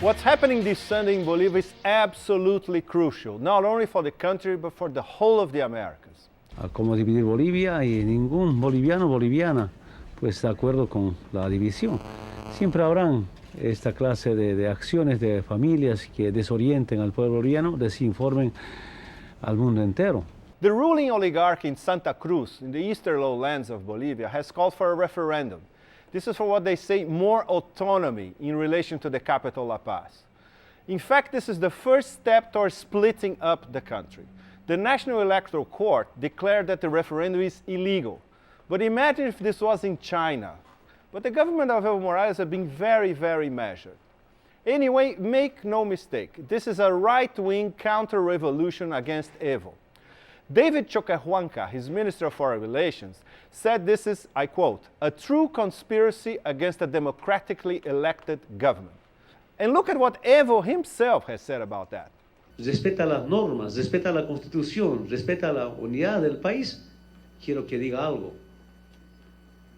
What's happening this Sunday in Bolivia is absolutely crucial, not only for the country, but for the whole of the Americas. Cómo dividir Bolivia y ningún boliviano o boliviana pues está de acuerdo con la división. Siempre habrán esta clase de acciones de familias que desorienten al pueblo boliviano, desinformen al mundo entero. The ruling oligarch in Santa Cruz, in the eastern lowlands of Bolivia, has called for a referendum. This is for what they say more autonomy in relation to the capital La Paz. In fact, this is the first step towards splitting up the country. The National Electoral Court declared that the referendum is illegal. But imagine if this was in China. But the government of Evo Morales has been very, very measured. Anyway, make no mistake, this is a right-wing counter-revolution against Evo. David Choquehuanca, his Minister of Foreign Relations, said this is, I quote, a true conspiracy against a democratically elected government. And look at what Evo himself has said about that. Respeta las normas, respeta la Constitución, respeta la unidad del país. Quiero que diga algo.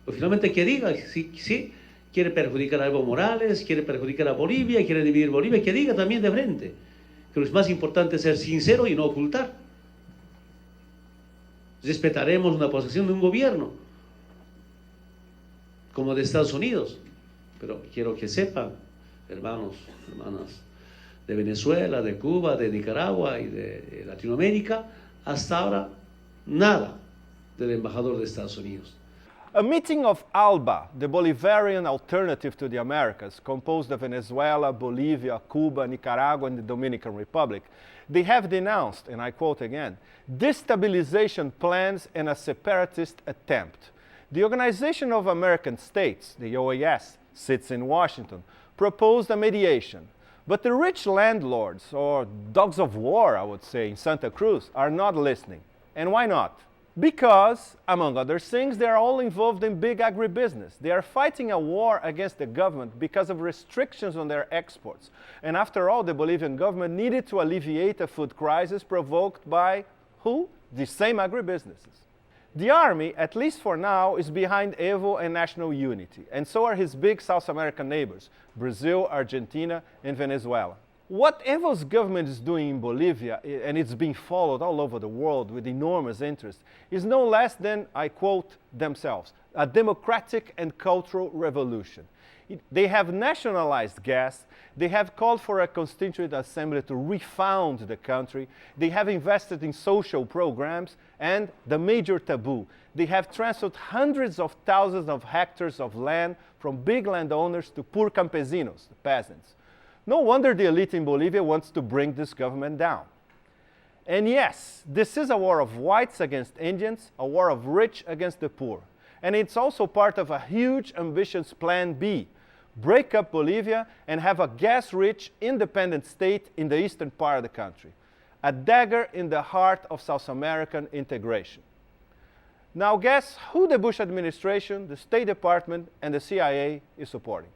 O finalmente que diga, si quiere perjudicar a Evo Morales, quiere perjudicar a Bolivia, quiere dividir Bolivia, que diga también de frente. Pero es más importante ser sincero y no ocultar. Respetaremos una posición de un gobierno, como de Estados Unidos. Pero quiero que sepan, hermanos, hermanas, de Venezuela, de Cuba, de Nicaragua y de Latinoamérica, hasta ahora nada del embajador de Estados Unidos. A meeting of ALBA, the Bolivarian alternative to the Americas, composed of Venezuela, Bolivia, Cuba, Nicaragua, and the Dominican Republic, they have denounced, and I quote again, destabilization plans and a separatist attempt. The Organization of American States, the OAS, sits in Washington, proposed a mediation. But the rich landlords, or dogs of war, I would say, in Santa Cruz, are not listening. And why not? Because, among other things, they are all involved in big agribusiness. They are fighting a war against the government because of restrictions on their exports. And after all, the Bolivian government needed to alleviate a food crisis provoked by who? The same agribusinesses. The army, at least for now, is behind Evo and national unity, and so are his big South American neighbors, Brazil, Argentina, and Venezuela. What Evo's government is doing in Bolivia, and it's being followed all over the world with enormous interest, is no less than, I quote themselves, a democratic and cultural revolution. They have nationalized gas, they have called for a constituent assembly to refound the country, they have invested in social programs, and the major taboo, they have transferred hundreds of thousands of hectares of land from big landowners to poor campesinos, the peasants. No wonder the elite in Bolivia wants to bring this government down. And yes, this is a war of whites against Indians, a war of rich against the poor. And it's also part of a huge, ambitious Plan B. Break up Bolivia and have a gas-rich, independent state in the eastern part of the country. A dagger in the heart of South American integration. Now guess who the Bush administration, the State Department, and the CIA is supporting?